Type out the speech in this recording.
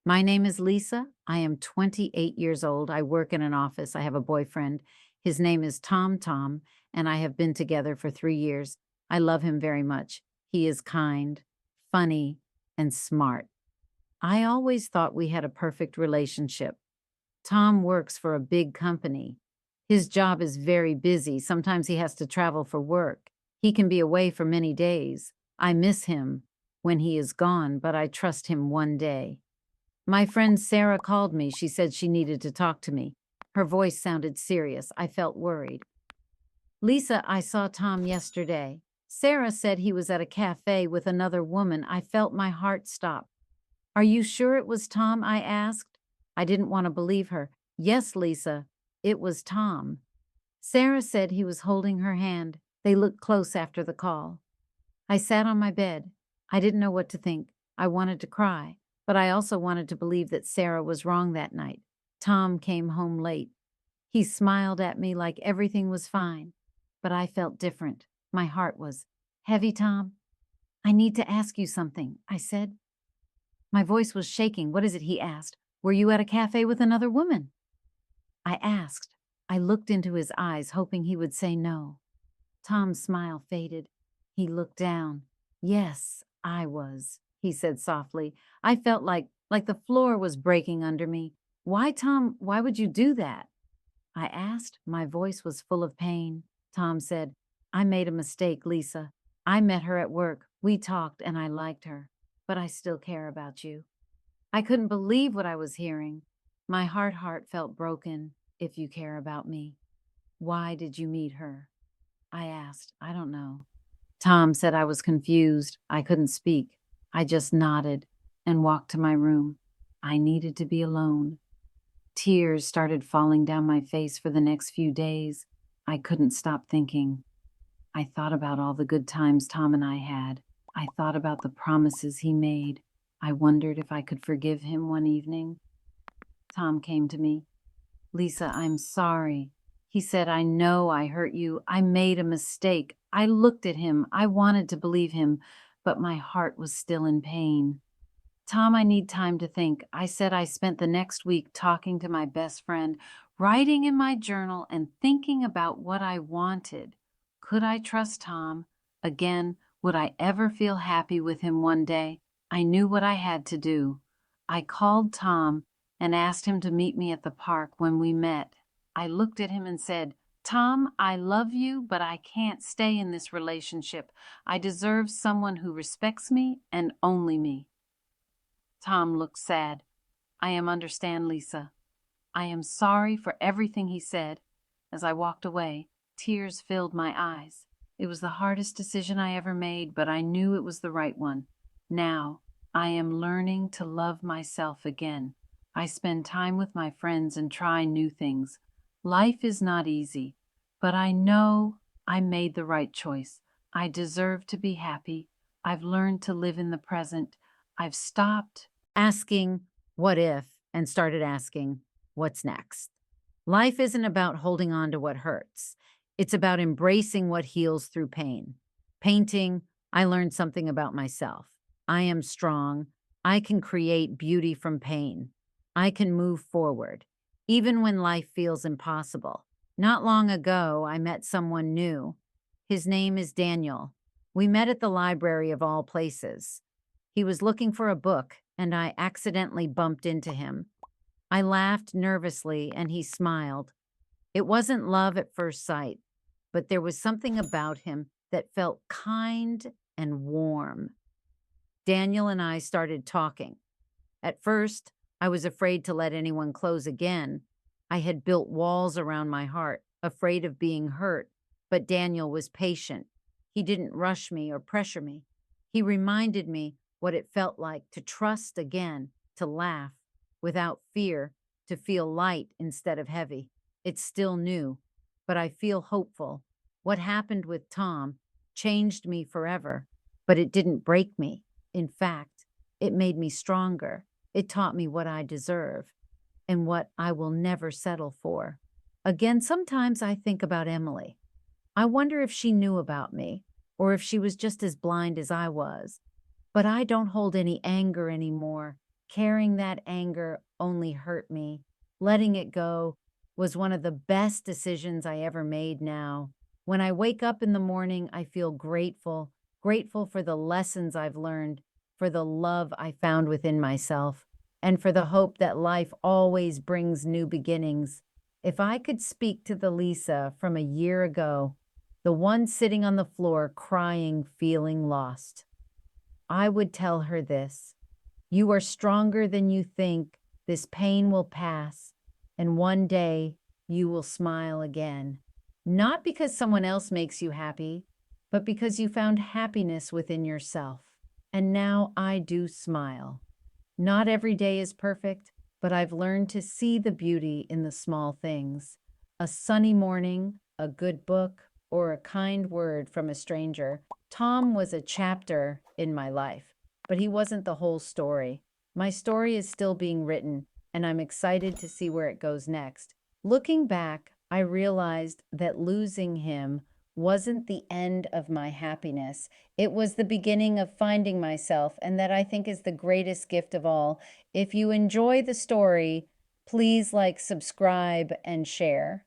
My name is Lisa. I am 28 years old. I work in an office. I have a boyfriend. His name is Tom Tom, and I have been together for 3 years. I love him very much. He is kind, funny, and smart. I always thought we had a perfect relationship. Tom works for a big company. His job is very busy. Sometimes he has to travel for work. He can be away for many days. I miss him when he is gone, but I trust him one day. My friend Sarah called me. She said she needed to talk to me. Her voice sounded serious. I felt worried. Lisa, I saw Tom yesterday. Sarah said he was at a cafe with another woman. I felt my heart stop. Are you sure it was Tom? I asked. I didn't want to believe her. Yes, Lisa, it was Tom. Sarah said he was holding her hand. They looked close after the call. I sat on my bed. I didn't know what to think. I wanted to cry, but I also wanted to believe that Sarah was wrong that night. Tom came home late. He smiled at me like everything was fine, but I felt different. My heart was heavy. Tom, I need to ask you something, I said. My voice was shaking. What is it? He asked. Were you at a cafe with another woman? I asked. I looked into his eyes, hoping he would say no. Tom's smile faded. He looked down. Yes, I was, he said softly. I felt like the floor was breaking under me. Why, Tom, why would you do that? I asked. My voice was full of pain. Tom said, I made a mistake, Lisa. I met her at work. We talked and I liked her, but I still care about you. I couldn't believe what I was hearing. My heart felt broken. If you care about me, why did you meet her? I asked. I don't know. Tom said I was confused. I couldn't speak. I just nodded and walked to my room. I needed to be alone. Tears started falling down my face for the next few days. I couldn't stop thinking. I thought about all the good times Tom and I had. I thought about the promises he made. I wondered if I could forgive him one evening. Tom came to me. Lisa, I'm sorry. He said, I know I hurt you. I made a mistake. I looked at him. I wanted to believe him, but my heart was still in pain. Tom, I need time to think. I said I spent the next week talking to my best friend, writing in my journal and thinking about what I wanted. Could I trust Tom? Again, would I ever feel happy with him one day? I knew what I had to do. I called Tom and asked him to meet me at the park when we met. I looked at him and said, Tom, I love you, but I can't stay in this relationship. I deserve someone who respects me and only me. Tom looked sad. I understand, Lisa. I am sorry for everything he said. As I walked away, tears filled my eyes. It was the hardest decision I ever made, but I knew it was the right one. Now, I am learning to love myself again. I spend time with my friends and try new things. Life is not easy, but I know I made the right choice. I deserve to be happy. I've learned to live in the present. I've stopped asking, what if, and started asking, what's next? Life isn't about holding on to what hurts. It's about embracing what heals through pain. Painting, I learned something about myself. I am strong. I can create beauty from pain. I can move forward, even when life feels impossible. Not long ago, I met someone new. His name is Daniel. We met at the library of all places. He was looking for a book, and I accidentally bumped into him. I laughed nervously, and he smiled. It wasn't love at first sight, but there was something about him that felt kind and warm. Daniel and I started talking. At first, I was afraid to let anyone close again. I had built walls around my heart, afraid of being hurt, but Daniel was patient. He didn't rush me or pressure me. He reminded me what it felt like to trust again, to laugh without fear, to feel light instead of heavy. It's still new, but I feel hopeful. What happened with Tom changed me forever, but it didn't break me. In fact, it made me stronger. It taught me what I deserve and what I will never settle for. Again, sometimes I think about Emily. I wonder if she knew about me or if she was just as blind as I was. But I don't hold any anger anymore. Carrying that anger only hurt me. Letting it go was one of the best decisions I ever made now. When I wake up in the morning, I feel grateful, grateful for the lessons I've learned, for the love I found within myself, and for the hope that life always brings new beginnings. If I could speak to the Lisa from a year ago, the one sitting on the floor crying, feeling lost, I would tell her this: you are stronger than you think. This pain will pass, and one day you will smile again. Not because someone else makes you happy, but because you found happiness within yourself. And now I do smile. Not every day is perfect, but I've learned to see the beauty in the small things. A sunny morning, a good book, or a kind word from a stranger. Tom was a chapter in my life, but he wasn't the whole story. My story is still being written, and I'm excited to see where it goes next. Looking back, I realized that losing him wasn't the end of my happiness. It was the beginning of finding myself, and that I think is the greatest gift of all. If you enjoy the story, please like, subscribe, and share.